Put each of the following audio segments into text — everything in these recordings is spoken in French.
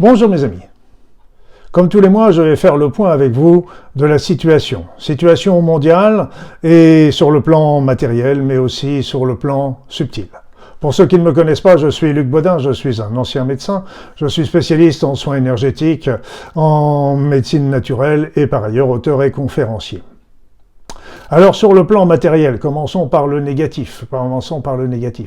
Bonjour mes amis. Comme tous les mois, je vais faire le point avec vous de la situation mondiale et sur le plan matériel, mais aussi sur le plan subtil. Pour ceux qui ne me connaissent pas, je suis Luc Baudin, je suis un ancien médecin, je suis spécialiste en soins énergétiques, en médecine naturelle et par ailleurs auteur et conférencier. Alors sur le plan matériel, commençons par le négatif.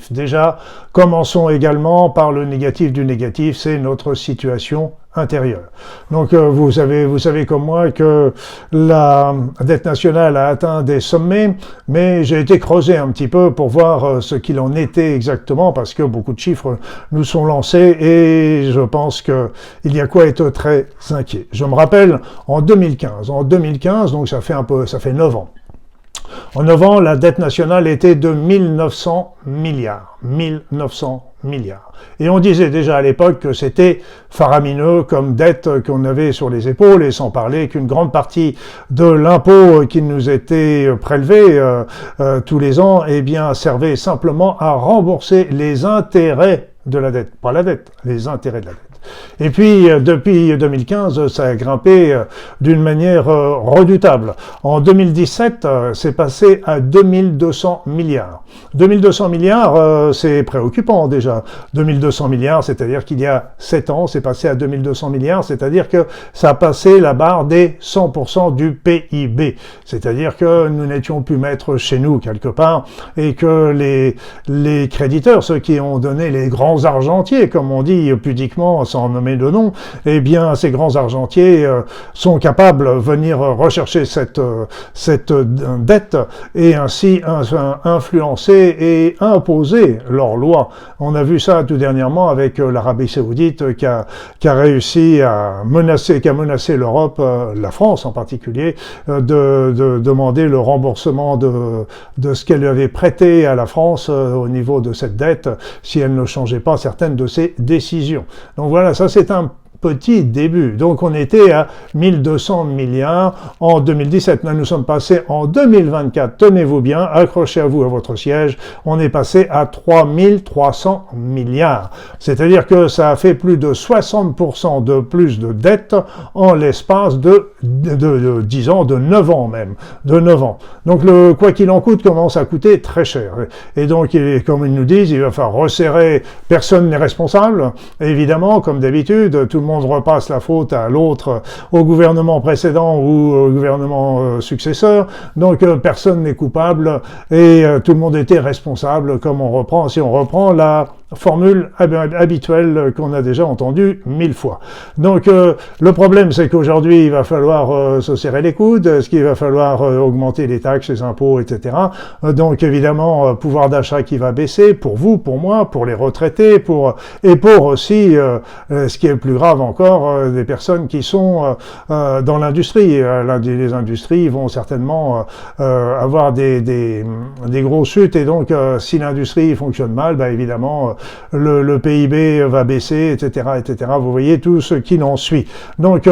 Déjà, commençons également par le négatif du négatif, c'est notre situation intérieure. Donc vous savez comme moi que la dette nationale a atteint des sommets, mais j'ai été creuser un petit peu pour voir ce qu'il en était exactement, parce que beaucoup de chiffres nous sont lancés et je pense qu'il y a quoi être très inquiet. Je me rappelle en 2015, donc ça fait 9 ans. En 9 ans, la dette nationale était de 1900 milliards. 1900 milliards. Et on disait déjà à l'époque que c'était faramineux comme dette qu'on avait sur les épaules, et sans parler qu'une grande partie de l'impôt qui nous était prélevé tous les ans, eh bien, servait simplement à rembourser les intérêts de la dette. Pas la dette, les intérêts de la dette. Et puis, depuis 2015, ça a grimpé d'une manière redoutable. En 2017, c'est passé à 2200 milliards. 2200 milliards, c'est préoccupant déjà. 2200 milliards, c'est-à-dire qu'il y a 7 ans, c'est passé à 2200 milliards, c'est-à-dire que ça a passé la barre des 100% du PIB. C'est-à-dire que nous n'étions plus maîtres chez nous, quelque part, et que les créditeurs, ceux qui ont donné les grands argentiers, comme on dit pudiquement, sans nommer de nom, eh bien, ces grands argentiers sont capables de venir rechercher cette dette et ainsi influencer et imposer leurs lois. On a vu ça tout dernièrement avec l'Arabie Saoudite qui a réussi à menacer l'Europe, la France en particulier, de demander le remboursement de ce qu'elle avait prêté à la France au niveau de cette dette si elle ne changeait pas certaines de ses décisions. Donc voilà, ça c'est un petit début. Donc on était à 1200 milliards en 2017. Là, nous sommes passés en 2024. Tenez-vous bien, accrochez-vous à votre siège. On est passé à 3300 milliards. C'est-à-dire que ça a fait plus de 60% de plus de dettes en l'espace de 10 ans, de 9 ans même. De 9 ans. Donc le quoi qu'il en coûte commence à coûter très cher. Et donc, comme ils nous disent, il va falloir resserrer. Personne n'est responsable. Évidemment, comme d'habitude, tout le monde repasse la faute à l'autre, au gouvernement précédent ou au gouvernement successeur. Donc personne n'est coupable et tout le monde était responsable, si on reprend la formule habituelle qu'on a déjà entendue 1000 fois. Donc le problème, c'est qu'aujourd'hui, il va falloir se serrer les coudes, est-ce qu'il va falloir augmenter les taxes, les impôts, etc. Donc évidemment, pouvoir d'achat qui va baisser pour vous, pour moi, pour les retraités, pour aussi, ce qui est le plus grave encore, des personnes qui sont dans l'industrie. Les industries vont certainement avoir des grosses chutes, et donc si l'industrie fonctionne mal, évidemment, le PIB va baisser, etc., etc. Vous voyez tout ce qui en suit. Donc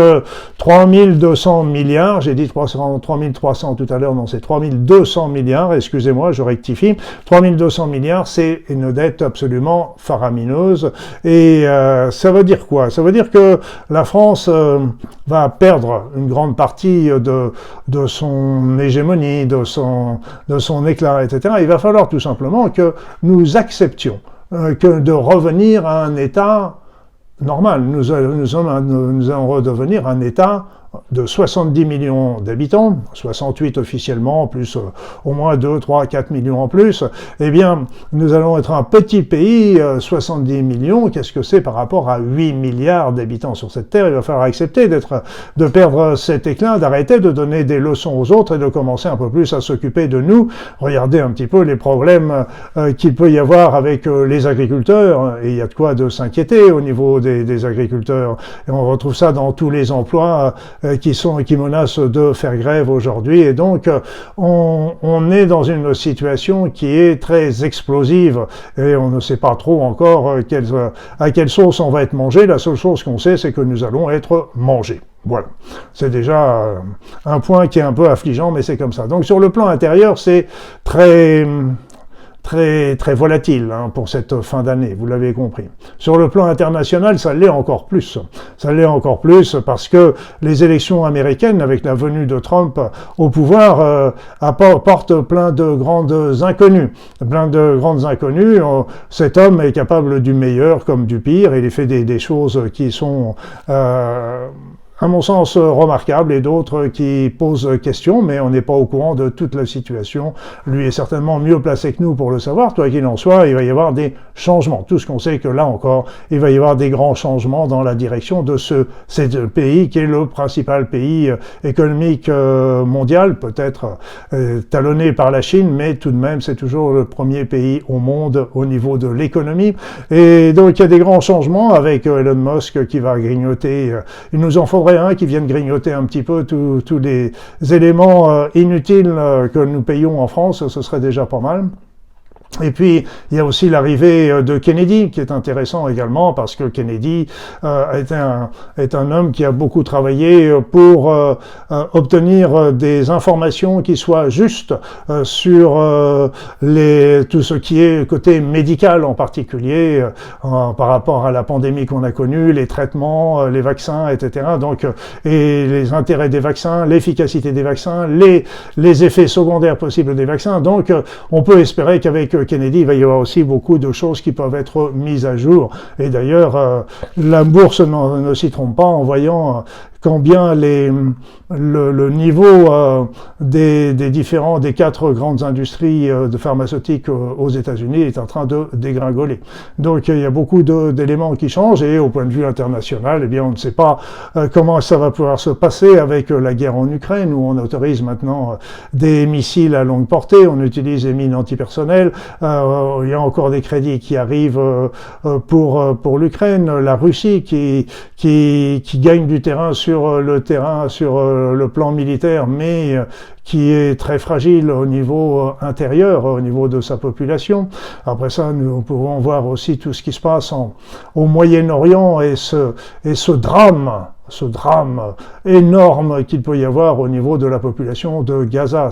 3200 milliards, j'ai dit 3300 tout à l'heure, non, c'est 3200 milliards, excusez-moi, je rectifie. 3200 milliards, c'est une dette absolument faramineuse. Et ça veut dire quoi? Ça veut dire que la France va perdre une grande partie de son hégémonie, de son éclat, etc. Il va falloir tout simplement que nous acceptions que de revenir à un état normal. Nous allons redevenir un état de 70 millions d'habitants, 68 officiellement, plus au moins 2, 3, 4 millions en plus, eh bien, nous allons être un petit pays, 70 millions, qu'est-ce que c'est par rapport à 8 milliards d'habitants sur cette terre? Il va falloir accepter de perdre cet éclat, d'arrêter de donner des leçons aux autres et de commencer un peu plus à s'occuper de nous. Regardez un petit peu les problèmes qu'il peut y avoir avec les agriculteurs, et il y a de quoi de s'inquiéter au niveau des agriculteurs, et on retrouve ça dans tous les emplois qui menacent de faire grève aujourd'hui, et donc on est dans une situation qui est très explosive et on ne sait pas trop encore à quelle sauce on va être mangé. La seule chose qu'on sait, c'est que nous allons être mangés. Voilà, c'est déjà un point qui est un peu affligeant, mais c'est comme ça. Donc sur le plan intérieur, c'est très très volatile pour cette fin d'année, vous l'avez compris. Sur le plan international, ça l'est encore plus. Ça l'est encore plus parce que les élections américaines, avec la venue de Trump au pouvoir, apportent plein de grandes inconnues. Plein de grandes inconnues. Cet homme est capable du meilleur comme du pire. Il fait des choses qui sont à mon sens remarquable, et d'autres qui posent question, mais on n'est pas au courant de toute la situation. Lui est certainement mieux placé que nous pour le savoir. Quoi qu'il en soit, il va y avoir des changements. Tout ce qu'on sait que là encore, il va y avoir des grands changements dans la direction de ce pays qui est le principal pays économique mondial, peut-être talonné par la Chine, mais tout de même c'est toujours le premier pays au monde au niveau de l'économie. Et donc il y a des grands changements avec Elon Musk qui va grignoter. Il nous en faudrait qui viennent grignoter un petit peu tous les éléments inutiles que nous payons en France, ce serait déjà pas mal. Et puis, il y a aussi l'arrivée de Kennedy, qui est intéressant également, parce que Kennedy est un homme qui a beaucoup travaillé pour obtenir des informations qui soient justes sur tout ce qui est côté médical en particulier, par rapport à la pandémie qu'on a connue, les traitements, les vaccins, etc. Donc, et les intérêts des vaccins, l'efficacité des vaccins, les effets secondaires possibles des vaccins. Donc, on peut espérer qu'avec Kennedy, il va y avoir aussi beaucoup de choses qui peuvent être mises à jour. Et d'ailleurs, la bourse ne s'y trompe pas en voyant combien le niveau des quatre grandes industries de pharmaceutiques aux États-Unis est en train de dégringoler. Donc il y a beaucoup d'éléments qui changent, et au point de vue international, eh bien on ne sait pas comment ça va pouvoir se passer avec la guerre en Ukraine, où on autorise maintenant des missiles à longue portée, on utilise des mines antipersonnelles, il y a encore des crédits qui arrivent pour l'Ukraine, la Russie qui gagne du terrain sur le plan militaire, mais qui est très fragile au niveau intérieur, au niveau de sa population. Après ça, nous pouvons voir aussi tout ce qui se passe au Moyen-Orient et ce drame énorme qu'il peut y avoir au niveau de la population de Gaza.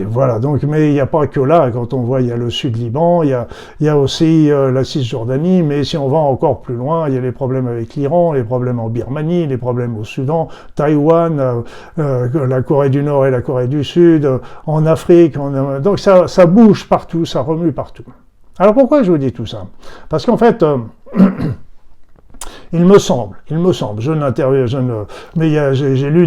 Voilà. Donc, mais il n'y a pas que là. Quand on voit, il y a le Sud-Liban, il y a aussi la Cisjordanie, mais si on va encore plus loin, il y a les problèmes avec l'Iran, les problèmes en Birmanie, les problèmes au Soudan, Taïwan, la Corée du Nord et la Corée du Sud, en Afrique. Donc ça bouge partout, ça remue partout. Alors pourquoi je vous dis tout ça? Parce qu'en fait, il me semble, mais j'ai lu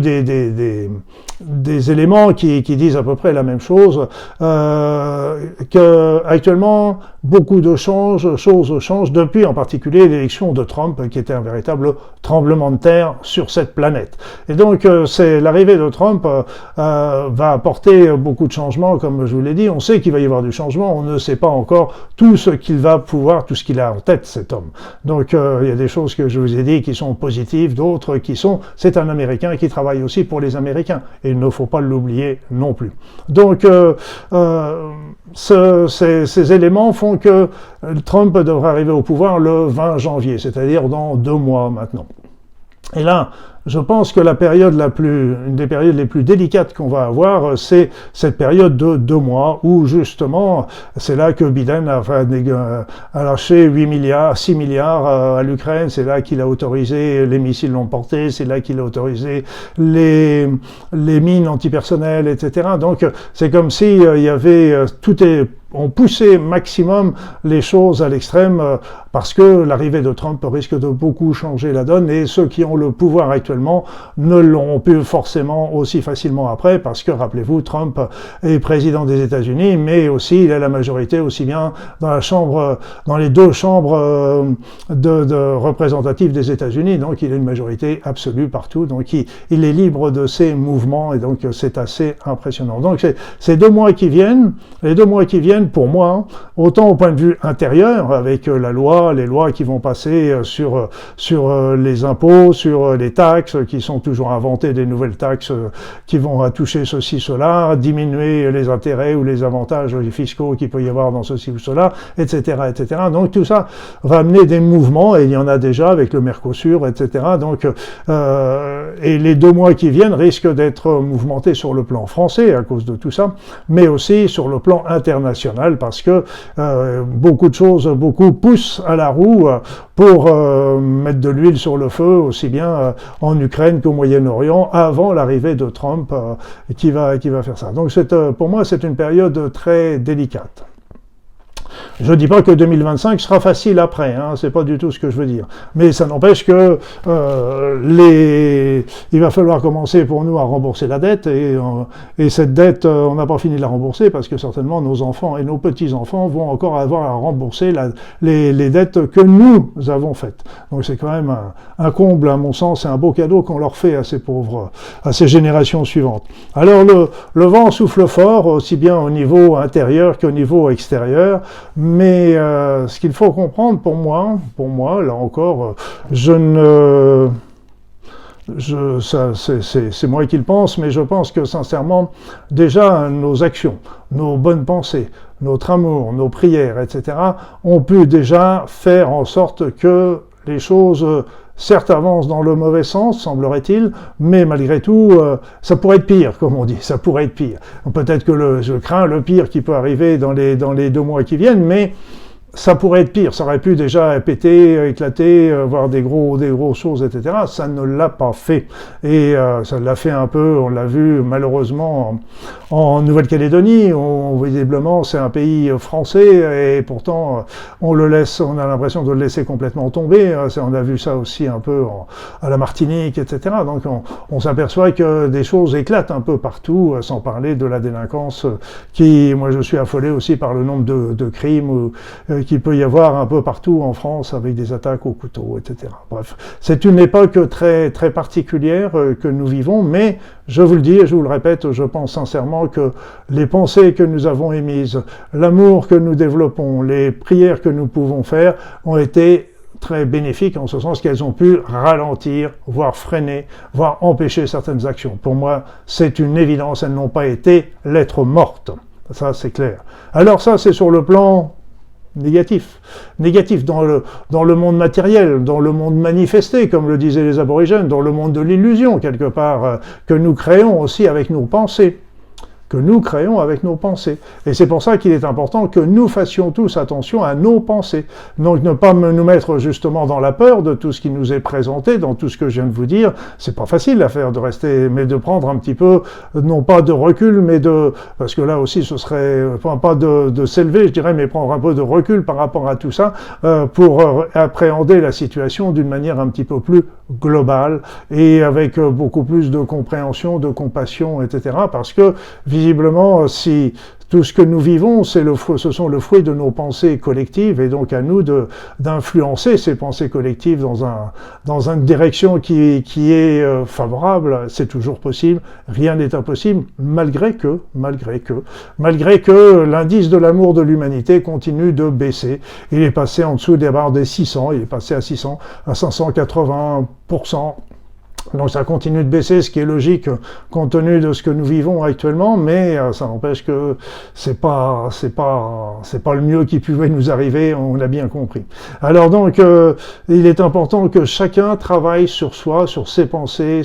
des éléments qui disent à peu près la même chose, que actuellement beaucoup de choses changent depuis en particulier l'élection de Trump, qui était un véritable tremblement de terre sur cette planète. Et donc c'est l'arrivée de Trump va apporter beaucoup de changements, comme je vous l'ai dit. On sait qu'il va y avoir du changement, on ne sait pas encore tout ce qu'il a en tête, cet homme. Donc il y a des choses que je vous ai dit qui sont positives, d'autres qui sont, c'est un Américain qui travaille aussi pour les Américains, et il ne faut pas l'oublier non plus. Donc ces éléments font que Trump devrait arriver au pouvoir le 20 janvier, c'est-à-dire dans 2 mois maintenant. Et là, je pense que une des périodes les plus délicates qu'on va avoir, c'est cette période de 2 mois, où justement, c'est là que Biden a lâché 6 milliards à l'Ukraine, c'est là qu'il a autorisé les missiles longue portée, c'est là qu'il a autorisé les mines antipersonnelles, etc. Donc, c'est comme si il y avait on poussait maximum les choses à l'extrême, parce que l'arrivée de Trump risque de beaucoup changer la donne, et ceux qui ont le pouvoir actuellement ne l'auront plus forcément aussi facilement après, parce que rappelez-vous, Trump est président des États-Unis, mais aussi il a la majorité aussi bien dans les 2 chambres de représentatives des États-Unis, donc il a une majorité absolue partout, donc il est libre de ses mouvements, et donc c'est assez impressionnant. Donc ces 2 mois qui viennent, pour moi, autant au point de vue intérieur, avec les lois qui vont passer sur les impôts, sur les taxes, taxes qui sont toujours inventées, des nouvelles taxes qui vont toucher ceci, cela, diminuer les intérêts ou les avantages fiscaux qu'il peut y avoir dans ceci ou cela, etc., etc. Donc tout ça va amener des mouvements, et il y en a déjà avec le Mercosur, etc. Donc, et les 2 mois qui viennent risquent d'être mouvementés sur le plan français à cause de tout ça, mais aussi sur le plan international, parce que beaucoup de choses, beaucoup poussent à la roue pour mettre de l'huile sur le feu, aussi bien en Ukraine qu'au Moyen-Orient, avant l'arrivée de Trump qui va faire ça. Donc pour moi, c'est une période très délicate. Je ne dis pas que 2025 sera facile après, hein, c'est pas du tout ce que je veux dire. Mais ça n'empêche que il va falloir commencer pour nous à rembourser la dette, et cette dette, on n'a pas fini de la rembourser, parce que certainement nos enfants et nos petits-enfants vont encore avoir à rembourser les dettes que nous avons faites. Donc c'est quand même un comble, à mon sens, c'est un beau cadeau qu'on leur fait à ces pauvres, à ces générations suivantes. Alors le vent souffle fort, aussi bien au niveau intérieur qu'au niveau extérieur. Mais ce qu'il faut comprendre pour moi, là encore, c'est moi qui le pense, mais je pense que sincèrement, déjà nos actions, nos bonnes pensées, notre amour, nos prières, etc., ont pu déjà faire en sorte que les choses, certes, avancent dans le mauvais sens, semblerait-il, mais malgré tout, ça pourrait être pire, comme on dit, ça pourrait être pire. Peut-être que je crains le pire qui peut arriver dans les 2 mois qui viennent, mais ça pourrait être pire, ça aurait pu déjà péter, éclater, voir des grosses choses, etc. Ça ne l'a pas fait. Et ça l'a fait un peu, on l'a vu malheureusement en Nouvelle-Calédonie, où visiblement c'est un pays français, et pourtant on a l'impression de le laisser complètement tomber. On a vu ça aussi un peu à la Martinique, etc. Donc on s'aperçoit que des choses éclatent un peu partout, sans parler de la délinquance moi je suis affolé aussi par le nombre de crimes qu'il peut y avoir un peu partout en France, avec des attaques au couteau, etc. Bref, c'est une époque très, très particulière que nous vivons, mais je vous le dis et je vous le répète, je pense sincèrement que les pensées que nous avons émises, l'amour que nous développons, les prières que nous pouvons faire ont été très bénéfiques, en ce sens qu'elles ont pu ralentir, voire freiner, voire empêcher certaines actions. Pour moi, c'est une évidence, elles n'ont pas été lettres mortes. Ça, c'est clair. Alors ça, c'est sur le plan négatif dans le monde matériel, dans le monde manifesté, comme le disaient les aborigènes, dans le monde de l'illusion, quelque part, que nous créons aussi avec nos pensées. Et c'est pour ça qu'il est important que nous fassions tous attention à nos pensées. Donc ne pas nous mettre justement dans la peur de tout ce qui nous est présenté, dans tout ce que je viens de vous dire. C'est pas facile à faire, de rester, mais de prendre un petit peu, non pas de recul, mais parce que là aussi ce serait, pas de s'élever, je dirais, mais prendre un peu de recul par rapport à tout ça, pour appréhender la situation d'une manière un petit peu plus globale, et avec beaucoup plus de compréhension, de compassion, etc. Parce que, visiblement, si tout ce que nous vivons, ce sont le fruit de nos pensées collectives, et donc à nous d'influencer ces pensées collectives dans une direction qui est favorable. C'est toujours possible, rien n'est impossible, malgré que l'indice de l'amour de l'humanité continue de baisser. Il est passé en dessous des barres des 600, il est passé à 580%. Donc ça continue de baisser, ce qui est logique compte tenu de ce que nous vivons actuellement, mais ça n'empêche que c'est pas le mieux qui pouvait nous arriver, on l'a bien compris. Alors donc il est important que chacun travaille sur soi, sur ses pensées,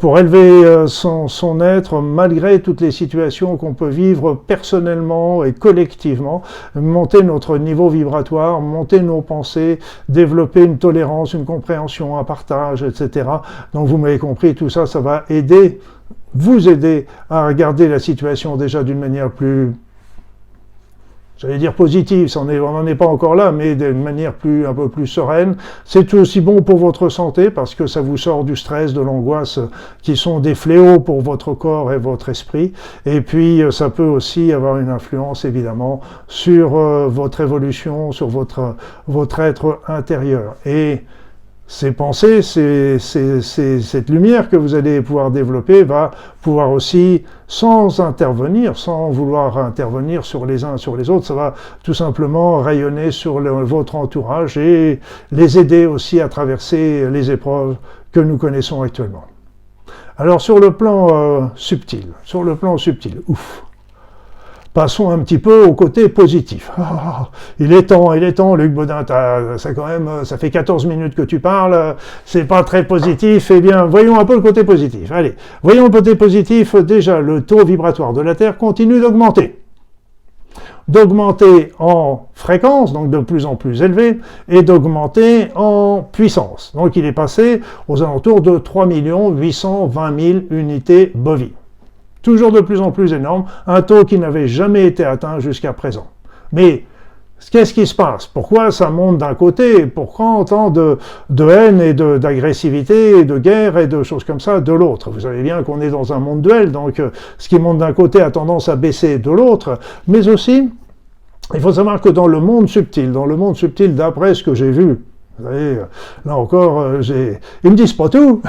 pour élever son être malgré toutes les situations qu'on peut vivre personnellement et collectivement, monter notre niveau vibratoire, monter nos pensées, développer une tolérance, une compréhension, un partage, etc. Donc vous m'avez compris, tout ça, ça va vous aider à regarder la situation déjà d'une manière plus, j'allais dire positive, on n'en est pas encore là, mais d'une manière un peu plus sereine. C'est aussi bon pour votre santé, parce que ça vous sort du stress, de l'angoisse, qui sont des fléaux pour votre corps et votre esprit. Et puis, ça peut aussi avoir une influence, évidemment, sur votre évolution, sur votre être intérieur. Et ces pensées, cette lumière que vous allez pouvoir développer va pouvoir aussi, sans intervenir, sans vouloir intervenir sur les uns sur les autres, ça va tout simplement rayonner sur votre entourage et les aider aussi à traverser les épreuves que nous connaissons actuellement. Alors sur le plan subtil, ouf. Passons un petit peu au côté positif. Il est temps, Luc Baudin, ça fait 14 minutes que tu parles, c'est pas très positif, eh bien, voyons un peu le côté positif. Allez, voyons le côté positif, déjà, le taux vibratoire de la Terre continue d'augmenter. D'augmenter en fréquence, donc de plus en plus élevé, et d'augmenter en puissance. Donc il est passé aux alentours de 3 820 000 unités bovines. Toujours de plus en plus énorme, un taux qui n'avait jamais été atteint jusqu'à présent. Mais qu'est-ce qui se passe? Pourquoi ça monte d'un côté? Pourquoi autant de haine et d'agressivité et de guerre et de choses comme ça de l'autre? Vous savez bien qu'on est dans un monde duel, donc ce qui monte d'un côté a tendance à baisser de l'autre, mais aussi, il faut savoir que dans le monde subtil, d'après ce que j'ai vu, vous savez, là encore, ils me disent pas tout.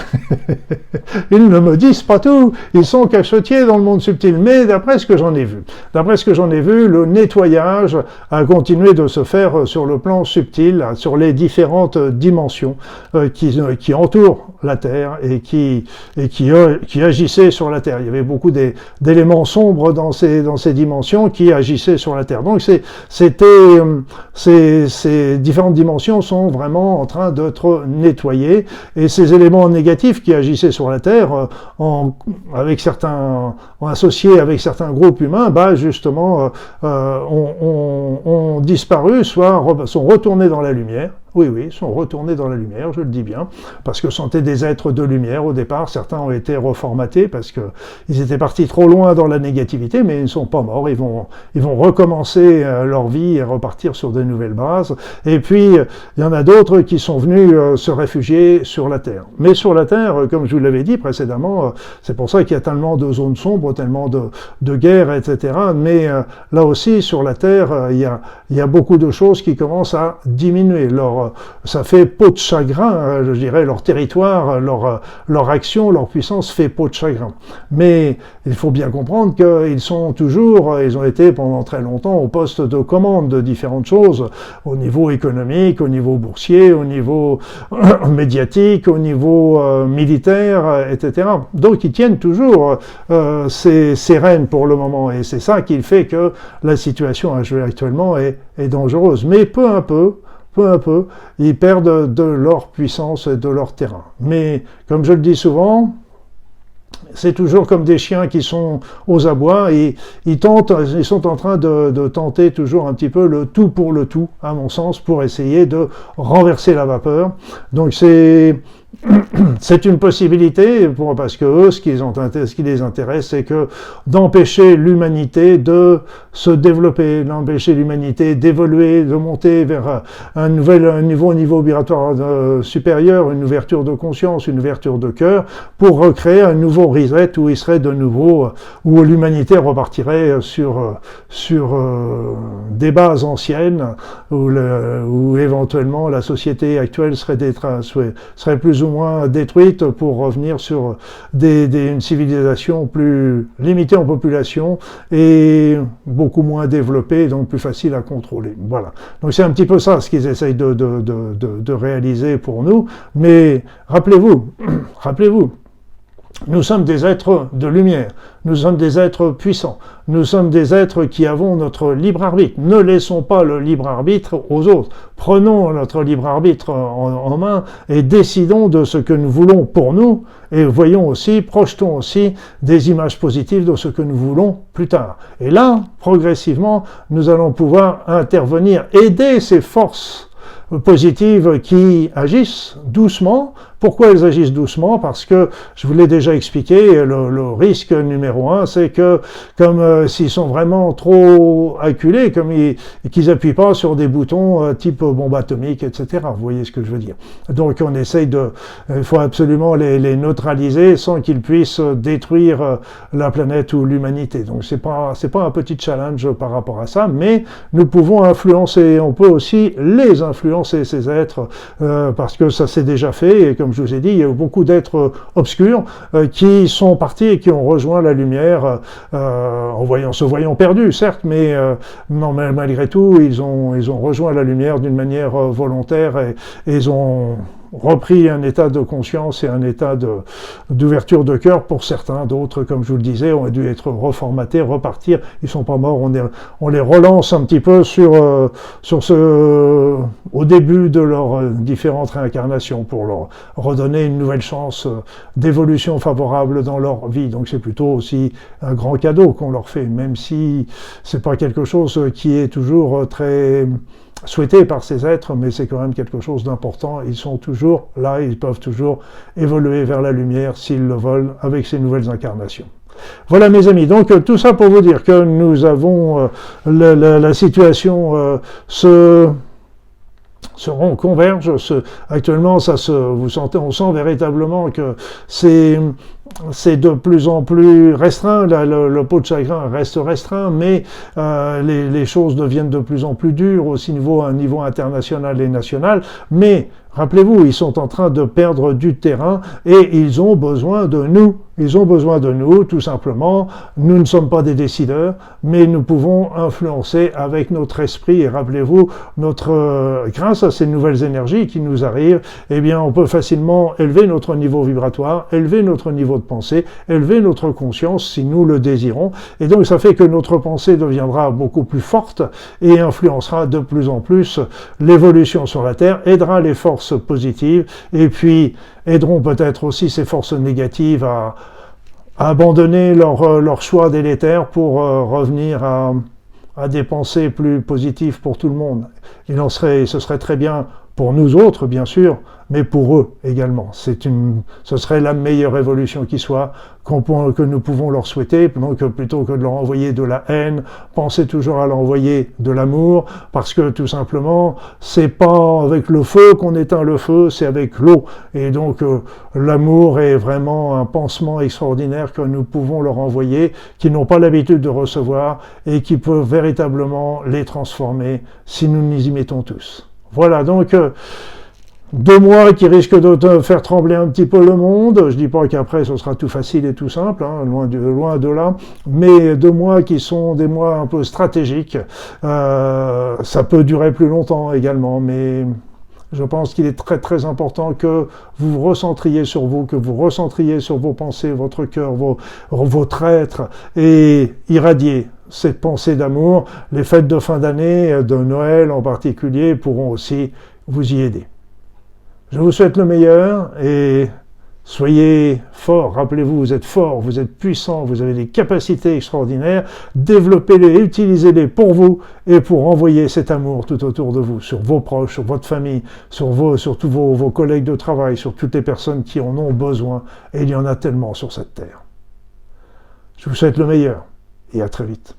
Ils ne me disent pas tout. Ils sont cachetiers dans le monde subtil. Mais d'après ce que j'en ai vu, le nettoyage a continué de se faire sur le plan subtil, sur les différentes dimensions qui entourent la Terre et qui agissaient sur la Terre. Il y avait beaucoup d'éléments sombres dans ces dimensions qui agissaient sur la Terre. Donc ces différentes dimensions sont vraiment en train d'être nettoyés, et ces éléments négatifs qui agissaient sur la Terre associés avec certains groupes humains, justement ont disparu, soit sont retournés dans la lumière. Oui, sont retournés dans la lumière, je le dis bien, parce que c'étaient des êtres de lumière au départ. Certains ont été reformatés parce qu'ils étaient partis trop loin dans la négativité, mais ils ne sont pas morts. Ils vont recommencer leur vie et repartir sur de nouvelles bases. Et puis, il y en a d'autres qui sont venus se réfugier sur la Terre. Mais sur la Terre, comme je vous l'avais dit précédemment, c'est pour ça qu'il y a tellement de zones sombres, tellement de guerres, etc. Mais là aussi, sur la Terre, il y a beaucoup de choses qui commencent à diminuer. Ça fait peau de chagrin, je dirais, leur territoire, leur action, leur puissance fait peau de chagrin. Mais il faut bien comprendre ils ont été pendant très longtemps au poste de commande de différentes choses, au niveau économique, au niveau boursier, au niveau médiatique, au niveau militaire, etc. Donc ils tiennent toujours ces rênes pour le moment, et c'est ça qui fait que la situation actuellement est dangereuse. Mais peu à peu, ils perdent de leur puissance et de leur terrain. Mais, comme je le dis souvent, c'est toujours comme des chiens qui sont aux abois, et ils sont en train de tenter toujours un petit peu le tout pour le tout, à mon sens, pour essayer de renverser la vapeur. Donc c'est une possibilité, parce que eux, ce qui les intéresse, c'est d'empêcher l'humanité de se développer, d'empêcher l'humanité d'évoluer, de monter vers un niveau vibratoire supérieur, une ouverture de conscience, une ouverture de cœur, pour recréer un nouveau reset où il serait de nouveau, où l'humanité repartirait sur des bases anciennes, où éventuellement la société actuelle serait plus ou moins détruite pour revenir sur une civilisation plus limitée en population et beaucoup moins développée, donc plus facile à contrôler. Voilà. Donc c'est un petit peu ça ce qu'ils essayent de réaliser pour nous. Mais rappelez-vous, nous sommes des êtres de lumière, nous sommes des êtres puissants, nous sommes des êtres qui avons notre libre arbitre. Ne laissons pas le libre arbitre aux autres. Prenons notre libre arbitre en main et décidons de ce que nous voulons pour nous, et projetons aussi des images positives de ce que nous voulons plus tard. Et là, progressivement, nous allons pouvoir intervenir, aider ces forces positives qui agissent doucement. Pourquoi elles agissent doucement? Parce que, je vous l'ai déjà expliqué, le risque numéro 1, c'est que, comme s'ils sont vraiment trop acculés, qu'ils appuient pas sur des boutons type bombe atomique, etc. Vous voyez ce que je veux dire? Donc on essaye il faut absolument les neutraliser sans qu'ils puissent détruire la planète ou l'humanité. Donc c'est pas un petit challenge par rapport à ça, mais nous pouvons influencer, on peut aussi les influencer influencer ces êtres, parce que ça s'est déjà fait, et comme je vous ai dit, il y a beaucoup d'êtres obscurs qui sont partis et qui ont rejoint la lumière, se voyant perdus, certes, mais non, mais malgré tout, ils ont rejoint la lumière d'une manière volontaire, et ils ont repris un état de conscience et un état d'ouverture de cœur pour certains. D'autres, comme je vous le disais, ont dû être reformatés, repartir. Ils sont pas morts. On les relance un petit peu au début de leurs différentes réincarnations pour leur redonner une nouvelle chance d'évolution favorable dans leur vie. Donc c'est plutôt aussi un grand cadeau qu'on leur fait, même si c'est pas quelque chose qui est toujours très souhaité par ces êtres, mais c'est quand même quelque chose d'important. Ils sont toujours là, ils peuvent toujours évoluer vers la lumière s'ils le veulent avec ces nouvelles incarnations. Voilà mes amis, donc tout ça pour vous dire que nous avons la situation converge. Actuellement, on sent véritablement que c'est de plus en plus restreint, le pot de chagrin reste restreint, mais les choses deviennent de plus en plus dures aussi à un niveau international et national, mais rappelez-vous, ils sont en train de perdre du terrain et ils ont besoin de nous. Ils ont besoin de nous, tout simplement. Nous ne sommes pas des décideurs, mais nous pouvons influencer avec notre esprit. Et rappelez-vous, grâce à ces nouvelles énergies qui nous arrivent, eh bien, on peut facilement élever notre niveau vibratoire, élever notre niveau de pensée, élever notre conscience si nous le désirons. Et donc, ça fait que notre pensée deviendra beaucoup plus forte et influencera de plus en plus l'évolution sur la Terre, aidera les forces positives et puis aideront peut-être aussi ces forces négatives à abandonner leur choix délétère pour revenir à des pensées plus positives pour tout le monde. Ce serait très bien pour nous autres, bien sûr, mais pour eux également. Ce serait la meilleure évolution qui soit, que nous pouvons leur souhaiter, donc plutôt que de leur envoyer de la haine, pensez toujours à leur envoyer de l'amour, parce que tout simplement, c'est pas avec le feu qu'on éteint le feu, c'est avec l'eau. Et donc, l'amour est vraiment un pansement extraordinaire que nous pouvons leur envoyer, qu'ils n'ont pas l'habitude de recevoir, et qui peut véritablement les transformer si nous nous y mettons tous. Voilà, donc 2 mois qui risquent de faire trembler un petit peu le monde. Je dis pas qu'après ce sera tout facile et tout simple, hein, loin de là, mais 2 mois qui sont des mois un peu stratégiques. Ça peut durer plus longtemps également, mais je pense qu'il est très très important que vous vous recentriez sur vous, que vous recentriez sur vos pensées, votre cœur, votre être, et irradier cette pensée d'amour. Les fêtes de fin d'année, de Noël en particulier, pourront aussi vous y aider. Je vous souhaite le meilleur et soyez forts. Rappelez-vous, vous êtes forts, vous êtes puissants, vous avez des capacités extraordinaires. Développez-les, utilisez-les pour vous et pour envoyer cet amour tout autour de vous, sur vos proches, sur votre famille, sur tous vos collègues de travail, sur toutes les personnes qui en ont besoin. Et il y en a tellement sur cette terre. Je vous souhaite le meilleur et à très vite.